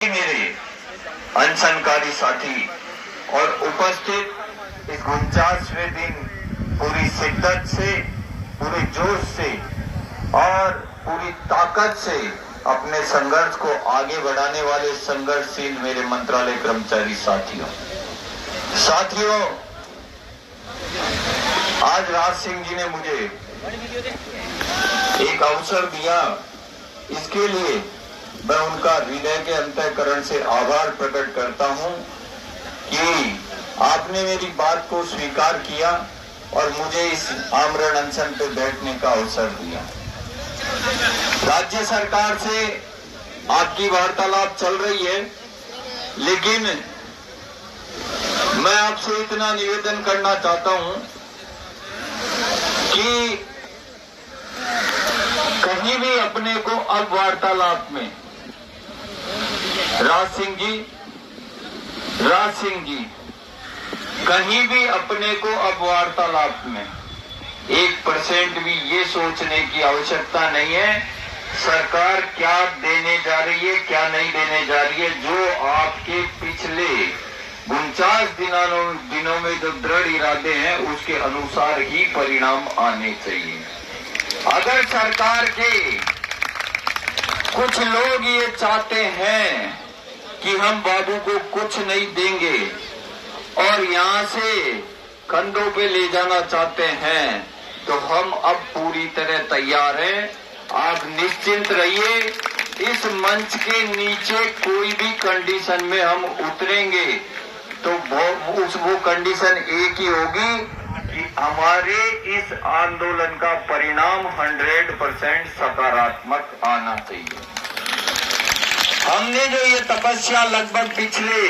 मेरे अनशनकारी साथी और उपस्थित इस 49वें दिन पूरी शिद्दत से, पूरे जोश से और पूरी ताकत से अपने संघर्ष को आगे बढ़ाने वाले संघर्षशील मेरे मंत्रालय कर्मचारी साथियों, आज राज सिंह जी ने मुझे एक अवसर दिया। इसके लिए मैं उनका हृदय के अंतःकरण से आभार प्रकट करता हूं कि आपने मेरी बात को स्वीकार किया और मुझे इस आमरण अनशन पे बैठने का अवसर दिया। राज्य सरकार से आपकी वार्तालाप चल रही है, लेकिन मैं आपसे इतना निवेदन करना चाहता हूं कि कहीं भी अपने को अब वार्तालाप में राज सिंह जी कहीं भी अपने को अब वार्तालाप में 1% भी ये सोचने की आवश्यकता नहीं है सरकार क्या देने जा रही है, क्या नहीं देने जा रही है। जो आपके पिछले 49 दिनों में जो दृढ़ इरादे हैं उसके अनुसार ही परिणाम आने चाहिए। अगर सरकार के कुछ लोग ये चाहते हैं कि हम बाबू को कुछ नहीं देंगे और यहां से कंधों पे ले जाना चाहते हैं, तो हम अब पूरी तरह तैयार हैं। आप निश्चिंत रहिए, इस मंच के नीचे कोई भी कंडीशन में हम उतरेंगे तो वो कंडीशन एक ही होगी कि हमारे इस आंदोलन का परिणाम 100% सकारात्मक आना चाहिए। हमने जो ये तपस्या लगभग पिछले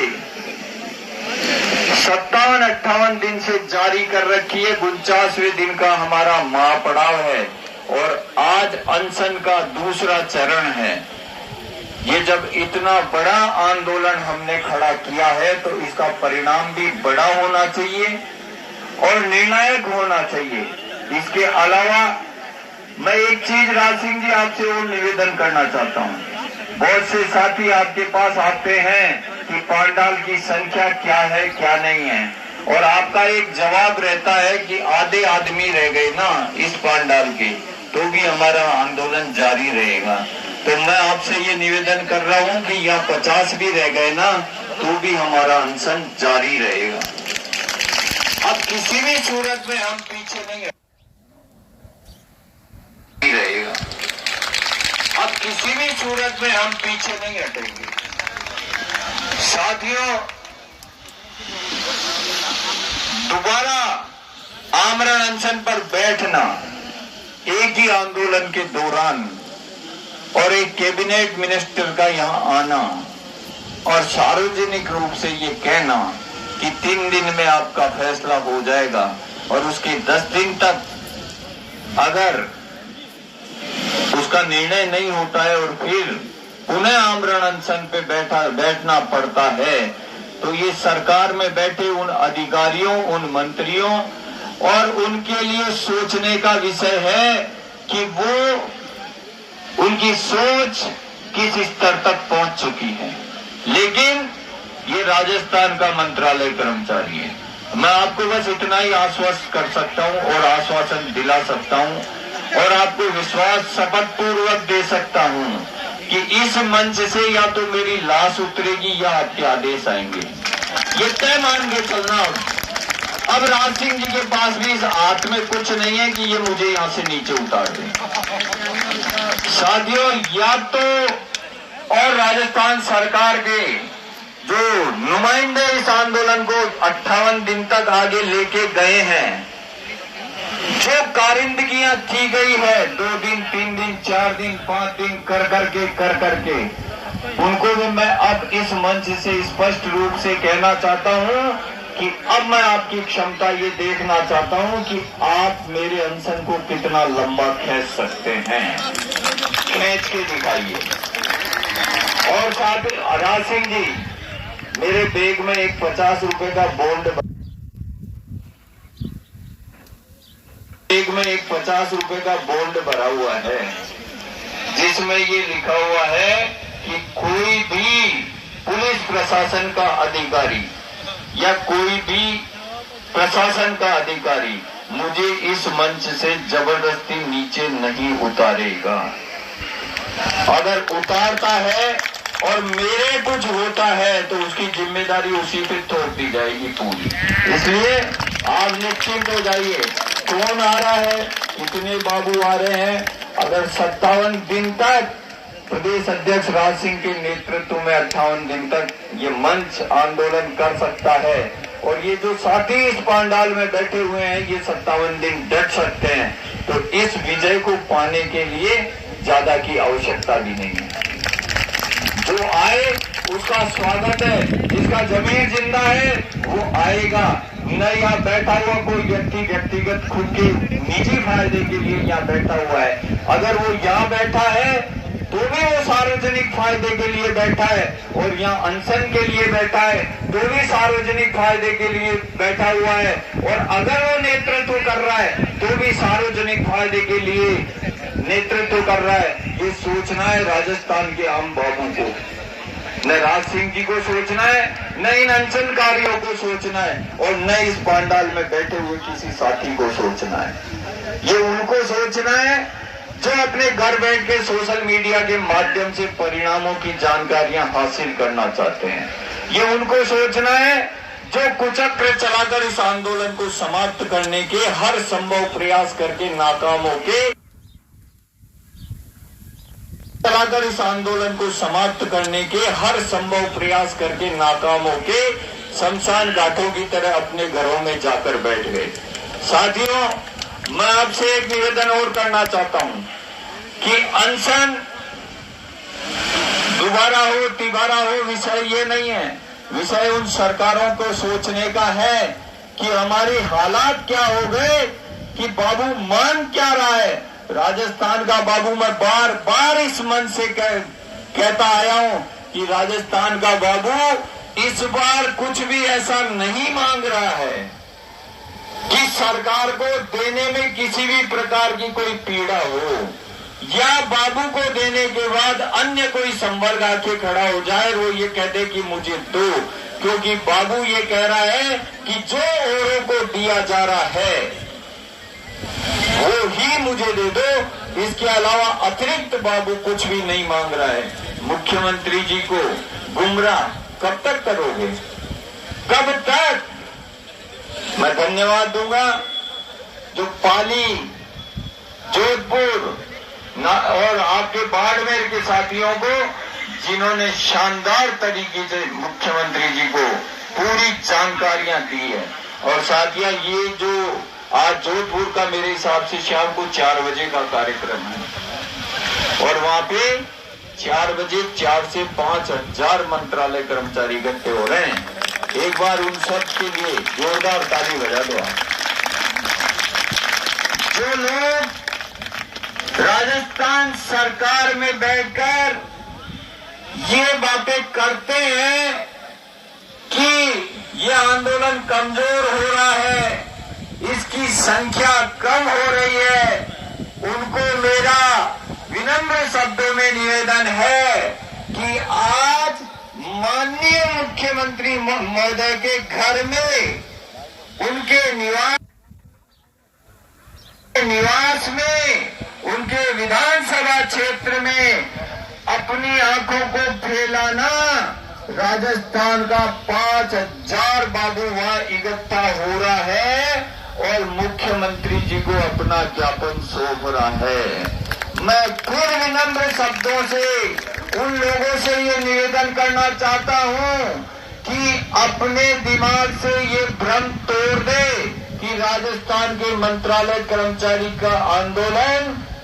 57-58 दिन से जारी कर रखी है, 49वें दिन का हमारा महापड़ाव है और आज अनशन का दूसरा चरण है। ये जब इतना बड़ा आंदोलन हमने खड़ा किया है तो इसका परिणाम भी बड़ा होना चाहिए और निर्णायक होना चाहिए। इसके अलावा मैं एक चीज राज सिंह जी आपसे और निवेदन करना चाहता हूं। बहुत से साथी आपके पास आते हैं कि पांडाल की संख्या क्या है क्या नहीं है, और आपका एक जवाब रहता है कि आधे आदमी रह गए ना इस पांडाल के, तो भी हमारा आंदोलन जारी रहेगा। तो मैं आपसे ये निवेदन कर रहा हूं कि यहाँ 50 भी रह गए ना तो भी हमारा अनशन जारी रहेगा। अब किसी भी सूरत में हम पीछे नहीं रहेगा। अब किसी भी सूरत में हम पीछे नहीं हटेंगे। साथियों, दोबारा आमरण अनशन पर बैठना एक ही आंदोलन के दौरान और एक कैबिनेट मिनिस्टर का यहां आना और सार्वजनिक रूप से ये कहना कि 3 दिन में आपका फैसला हो जाएगा और उसके 10 दिन तक अगर उसका निर्णय नहीं होता है और फिर पुनः आमरण अनशन पे बैठना पड़ता है, तो ये सरकार में बैठे उन अधिकारियों, उन मंत्रियों और उनके लिए सोचने का विषय है कि वो उनकी सोच किस स्तर तक पहुंच चुकी है। लेकिन ये राजस्थान का मंत्रालय कर्मचारी है। मैं आपको बस इतना ही आश्वस्त कर सकता हूं और आश्वासन दिला सकता हूं और आपको विश्वास शपथ पूर्वक दे सकता हूं कि इस मंच से या तो मेरी लाश उतरेगी या आपके आदेश आएंगे। ये तय मान के चलना। अब राज सिंह जी के पास भी इस हाथ में कुछ नहीं है कि ये मुझे यहां से नीचे उतार दे। साथियों, या तो और राजस्थान सरकार के जो नुमाइंदे इस आंदोलन को 58 दिन तक आगे लेके गए हैं, जो कारिंदगियां की गई है 2 दिन, 3 दिन, 4 दिन, 5 दिन कर करके उनको भी मैं अब इस मंच से स्पष्ट रूप से कहना चाहता हूं कि अब मैं आपकी क्षमता ये देखना चाहता हूं कि आप मेरे अनशन को कितना लंबा खींच सकते हैं। खींच के दिखाइए। और साथ ही राज सिंह जी, मेरे बैग में एक 50 रुपए का बॉन्ड भरा हुआ है, जिसमें ये लिखा हुआ है कि कोई भी प्रशासन का अधिकारी या कोई भी प्रशासन का अधिकारी मुझे इस मंच से जबरदस्ती नीचे नहीं उतारेगा। अगर उतारता है और मेरे कुछ होता है तो उसकी जिम्मेदारी उसी पे थोप दी जाएगी पूरी। इसलिए आप निश्चिंत हो जाइए। कौन आ रहा है, कितने बाबू आ रहे हैं, अगर 57 दिन तक प्रदेश अध्यक्ष राज सिंह के नेतृत्व में 58 दिन तक ये मंच आंदोलन कर सकता है और ये जो साथी इस पांडाल में बैठे हुए हैं ये 57 दिन डट सकते हैं, तो इस विजय को पाने के लिए ज्यादा की आवश्यकता भी नहीं है। जो आए उसका स्वागत है, जिसका जमीन जिंदा है वो आएगा। न यहाँ बैठा हुआ कोई व्यक्ति व्यक्तिगत खुद के निजी फायदे के लिए यहाँ बैठा हुआ है। अगर वो यहाँ बैठा है तो भी वो सार्वजनिक फायदे के लिए बैठा है और यहाँ अनशन के लिए बैठा है तो भी सार्वजनिक फायदे के लिए बैठा हुआ है, और अगर वो नेतृत्व कर रहा है तो भी सार्वजनिक फायदे के लिए नेतृत्व कर रहा है। ये सोचना है राजस्थान के आम बाबू को, न राज सिंह जी को सोचना है, न इन अनशनकारियों को सोचना है और न इस पांडाल में बैठे हुए किसी साथी को सोचना है। ये उनको सोचना है जो अपने घर बैठ के सोशल मीडिया के माध्यम से परिणामों की जानकारियां हासिल करना चाहते हैं। ये उनको सोचना है जो कुचक्र चलाकर इस आंदोलन को समाप्त करने के हर संभव प्रयास करके नाकाम होके चलाकर इस आंदोलन को समाप्त करने के हर संभव प्रयास करके नाकाम होके शमशान घाटों की तरह अपने घरों में जाकर बैठ गए। साथियों, मैं आपसे एक निवेदन और करना चाहता हूं कि अनशन दोबारा हो तिबारा हो, विषय ये नहीं है। विषय उन सरकारों को सोचने का है कि हमारे हालात क्या हो गए, कि बाबू मान क्या रहा है। राजस्थान का बाबू, मैं बार बार इस मन से कहता आया हूं कि राजस्थान का बाबू इस बार कुछ भी ऐसा नहीं मांग रहा है कि सरकार को देने में किसी भी प्रकार की कोई पीड़ा हो, या बाबू को देने के बाद अन्य कोई संवर्ग आके खड़ा हो जाए और वो ये कह दे कि मुझे दो, क्योंकि बाबू ये कह रहा है कि जो औरों को दिया जा रहा है वो ही मुझे दे दो। इसके अलावा अतिरिक्त बाबू कुछ भी नहीं मांग रहा है। मुख्यमंत्री जी को गुमराह कब तक करोगे, कब तक? मैं धन्यवाद दूंगा जो पाली, जोधपुर और आपके बाड़मेर के साथियों को, जिन्होंने शानदार तरीके से मुख्यमंत्री जी को पूरी जानकारियां दी है। और साथियों, ये जो आज जोधपुर का मेरे हिसाब से शाम को 4 बजे का कार्यक्रम है और वहां पे 4 बजे 4 से 5 हजार मंत्रालय कर्मचारी इकट्ठे हो रहे हैं। एक बार उन सब के लिए जोरदार ताली बजा दो। जो लोग राजस्थान सरकार में बैठकर ये बातें करते हैं कि ये आंदोलन कमजोर हो रहा है, इसकी संख्या कम हो रही है, उनको मेरा विनम्र शब्दों में निवेदन है कि आज माननीय मुख्यमंत्री महोदय के घर में, उनके निवास में, उनके विधानसभा क्षेत्र में अपनी आंखों को फैलाना, राजस्थान का 5000 बाबू वहां इकट्ठा हो रहा है और मुख्यमंत्री जी को अपना ज्ञापन सौंप रहा है। मैं फिर विनम्र शब्दों से उन लोगों से ये निवेदन करना चाहता हूं कि अपने दिमाग से ये भ्रम तोड़ दे कि राजस्थान के मंत्रालय कर्मचारी का आंदोलन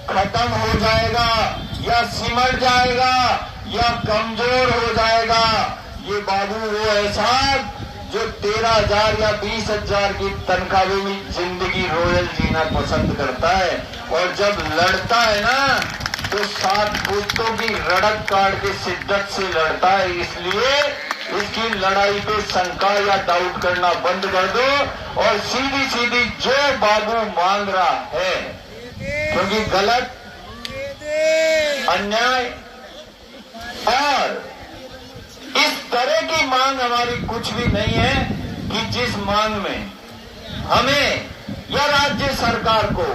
खत्म हो जाएगा या सिमट जाएगा या कमजोर हो जाएगा। ये बाबू वो ऐसा जो 13,000 या 20,000 की तनख्वाह में जिंदगी रॉयल जीना पसंद करता है और जब लड़ता है ना तो 7 पुस्तों की रड़क काट के शिद्दत से लड़ता है। इसलिए इसकी लड़ाई पे शंका या डाउट करना बंद कर दो और सीधी सीधी जो बाबू मांग रहा है, क्योंकि गलत, अन्याय और इस तरह की मांग हमारी कुछ भी नहीं है कि जिस मांग में हमें या राज्य सरकार को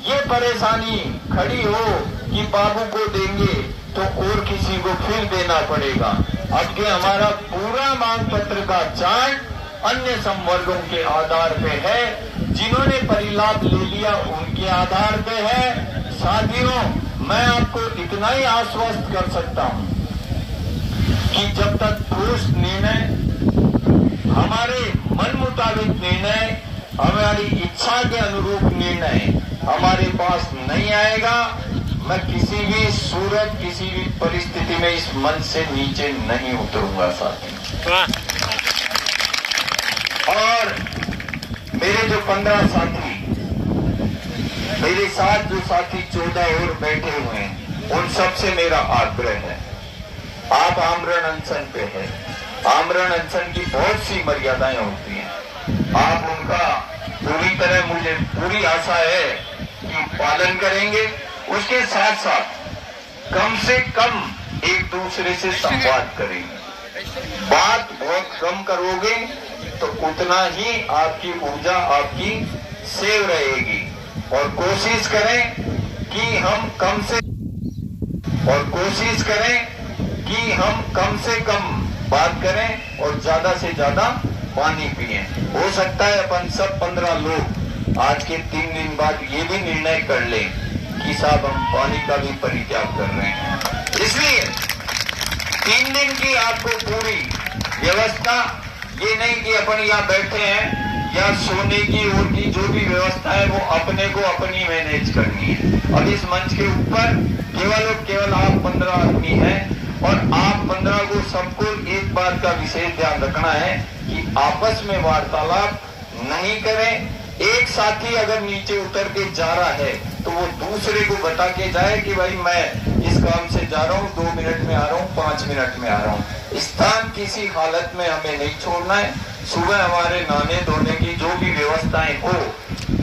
ये परेशानी खड़ी हो कि बाबू को देंगे तो और किसी को फिर देना पड़ेगा। अब के हमारा पूरा मांग पत्र का चार्ट अन्य संवर्गों के आधार पे है, जिन्होंने परिलाभ ले लिया उनके आधार पे है। साथियों, मैं आपको इतना ही आश्वस्त कर सकता हूं कि जब तक ठोस निर्णय, हमारे मन मुताबिक निर्णय, हमारी इच्छा के अनुरूप निर्णय हमारे पास नहीं आएगा, मैं किसी भी सूरत, किसी भी परिस्थिति में इस मंच से नीचे नहीं उतरूंगा साथी। और मेरे जो 15 साथी, मेरे साथ जो साथी 14 और बैठे हुए हैं, उन सबसे मेरा आग्रह है, आप आमरण अनशन पे है। आमरण अनशन की बहुत सी मर्यादाएं होती हैं, आप उनका पूरी तरह, मुझे पूरी आशा है कि पालन करेंगे। उसके साथ साथ कम से कम एक दूसरे से संवाद करेंगे। बात बहुत कम करोगे तो उतना ही आपकी ऊर्जा आपकी सेव रहेगी। और कोशिश करें कि हम कम से कम बात करें और ज्यादा से ज्यादा पानी पिए। हो सकता है अपन सब 15 लोग आज के 3 दिन बाद ये भी निर्णय कर लें कि साहब हम पानी का भी परित्याग कर रहे हैं। इसलिए 3 दिन की आपको पूरी व्यवस्था, ये नहीं कि अपन यहाँ बैठे हैं या सोने की और की जो भी व्यवस्था है वो अपने को अपनी मैनेज करनी है। अब इस मंच के ऊपर केवल आप 15 आदमी हैं और आप 15 को सबको एक बात का विशेष ध्यान रखना है कि आपस में वार्तालाप नहीं करें। एक साथी अगर नीचे उतर के जा रहा है तो वो दूसरे को बता के जाए कि भाई मैं इस काम से जा रहा हूँ, 2 मिनट में आ रहा हूँ, 5 मिनट में आ रहा हूँ। स्थान किसी हालत में हमें नहीं छोड़ना है। सुबह हमारे नहाने धोने की जो भी व्यवस्थाएं हो,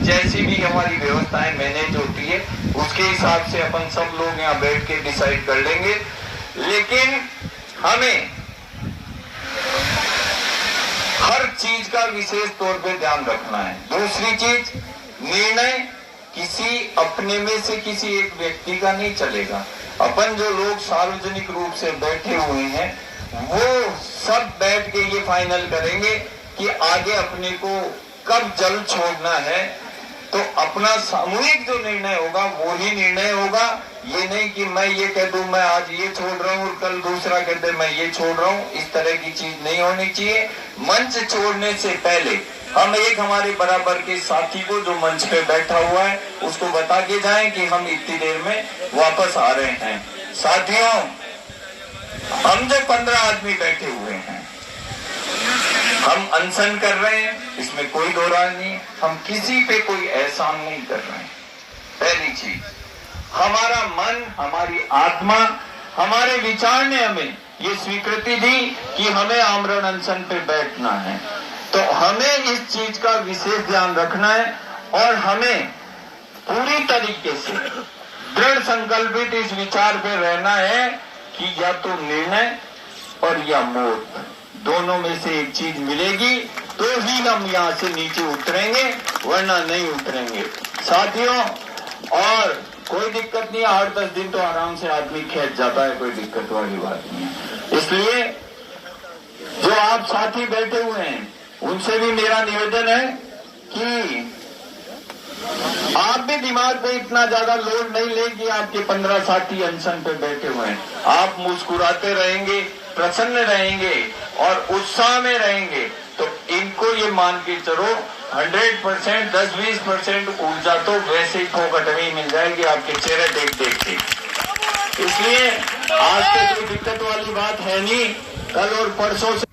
जैसी भी हमारी व्यवस्थाएं मैनेज होती है, उसके हिसाब से अपन सब लोग यहाँ बैठ के डिसाइड कर लेंगे। लेकिन हमें हर चीज का विशेष तौर पे ध्यान रखना है। दूसरी चीज, निर्णय किसी अपने में से किसी एक व्यक्ति का नहीं चलेगा। अपन जो लोग सार्वजनिक रूप से बैठे हुए हैं वो सब बैठ के ये फाइनल करेंगे कि आगे अपने को कब जल छोड़ना है। तो अपना सामूहिक जो निर्णय होगा वो ही निर्णय होगा। ये नहीं कि मैं ये कह दूं मैं आज ये छोड़ रहा हूँ और कल दूसरा कह दे मैं ये छोड़ रहा हूँ। इस तरह की चीज नहीं होनी चाहिए। मंच छोड़ने से पहले हम एक हमारे बराबर के साथी को जो मंच पे बैठा हुआ है उसको बता के जाएं कि हम इतनी देर में वापस आ रहे हैं। साथियों, हम जो 15 आदमी बैठे हुए हैं, हम अनशन कर रहे हैं, इसमें कोई दो राय नहीं। हम किसी पे कोई एहसान नहीं कर रहे हैं। पहली चीज, हमारा मन, हमारी आत्मा, हमारे विचार ने हमें ये स्वीकृति दी कि हमें आमरण अनशन पे बैठना है। तो हमें इस चीज का विशेष ध्यान रखना है और हमें पूरी तरीके से दृढ़ संकल्पित इस विचार पे रहना है कि या तो निर्णय और या मौत, दोनों में से एक चीज मिलेगी तो ही हम यहाँ से नीचे उतरेंगे, वरना नहीं उतरेंगे साथियों। और कोई दिक्कत नहीं, 8-10 दिन तो आराम से आदमी खींच जाता है, कोई दिक्कत वाली बात नहीं है। इसलिए जो आप साथी बैठे हुए हैं उनसे भी मेरा निवेदन है कि आप भी दिमाग पे इतना ज्यादा लोड नहीं ले कि आपके 15 साथी अनशन पे बैठे हुए हैं। आप मुस्कुराते रहेंगे, प्रसन्न रहेंगे और उत्साह में रहेंगे तो इनको ये मान के चलो 100%, 10-20% ऊर्जा तो वैसे ही फोकट में मिल जाएगी आपके चेहरे देख देख के। इसलिए आज तो कोई दिक्कत वाली बात है नहीं, कल और परसों से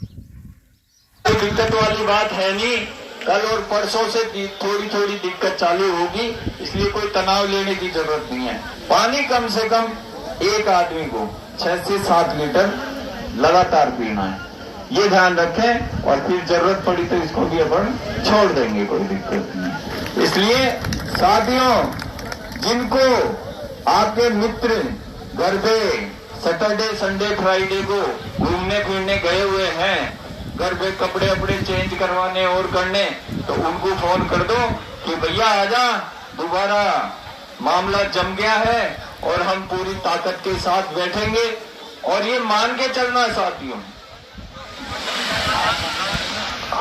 कोई दिक्कत वाली बात है नहीं, कल और परसों से थोड़ी थोड़ी दिक्कत चालू होगी। इसलिए कोई तनाव लेने की जरूरत नहीं है। पानी कम से कम एक आदमी को 6 से 7 लीटर लगातार पीना है, ये ध्यान रखें। और फिर जरूरत पड़ी तो इसको भी अपन छोड़ देंगे, कोई दिक्कत नहीं। इसलिए साथियों, जिनको आपके मित्र घर पे सैटरडे संडे फ्राइडे को घूमने फिरने गए हुए हैं, घर पे कपड़े अपने चेंज करवाने और करने, तो उनको फोन कर दो कि भैया आजा, दोबारा मामला जम गया है और हम पूरी ताकत के साथ बैठेंगे। और ये मान के चलना साथियों,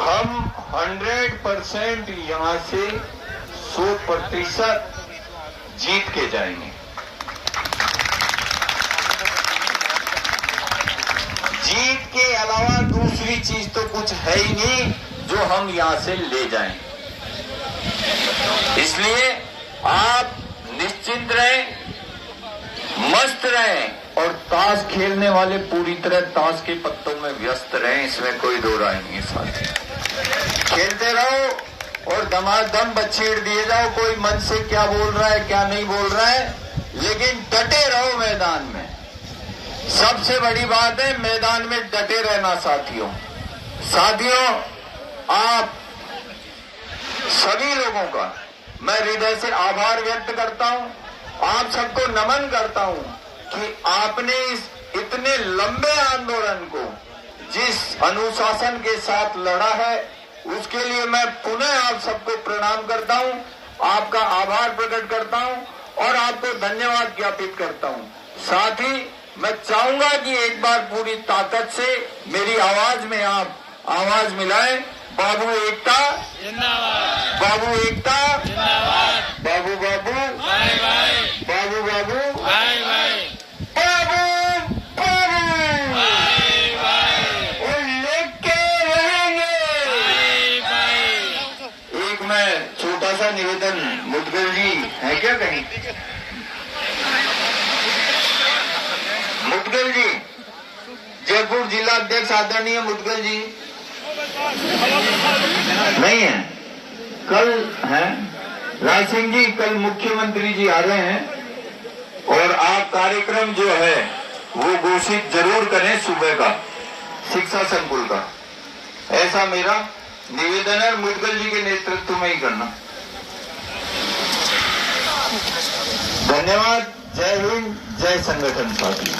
हम 100% यहां से 100% जीत के जाएंगे। जीत के अलावा दूसरी चीज तो कुछ है ही नहीं जो हम यहां से ले जाएं। इसलिए आप निश्चिंत रहें, मस्त रहें और ताश खेलने वाले पूरी तरह ताश के पत्तों में व्यस्त रहें, इसमें कोई दो राय नहीं है। साथ खेलते रहो और दमादम बछेड़ दिए जाओ, कोई मन से क्या बोल रहा है क्या नहीं बोल रहा है, लेकिन डटे रहो मैदान में। सबसे बड़ी बात है मैदान में डटे रहना साथियों। साथियों, आप सभी लोगों का मैं हृदय से आभार व्यक्त करता हूं, आप सबको नमन करता हूं कि आपने इस इतने लंबे आंदोलन को जिस अनुशासन के साथ लड़ा है, उसके लिए मैं पुनः आप सबको प्रणाम करता हूं, आपका आभार प्रकट करता हूं और आपको धन्यवाद ज्ञापित करता हूं। साथ ही मैं चाहूंगा कि एक बार पूरी ताकत से मेरी आवाज में आप आवाज मिलाएं, बाबू एकता जिंदाबाद, बाबू एकता जिंदाबाद, बाबू बाबू बाय बाय, बाबू बाबू बाय बाय, बाबू बाबू बाय बाय, और लेके रहेंगे बाय बाय। एक मैं छोटा सा निवेदन, मुदगल जी है क्या कहीं? मुदगल जी, जयपुर जिला अध्यक्ष आदरणीय मुदगल जी नहीं है, कल है राज सिंह जी, कल मुख्यमंत्री जी आ रहे हैं और आप कार्यक्रम जो है वो घोषित जरूर करें सुबह का शिक्षा संकुल का, ऐसा मेरा निवेदन है। मुदगल जी के नेतृत्व में ही करना। धन्यवाद। जय हिंद, जय संगठन साथी।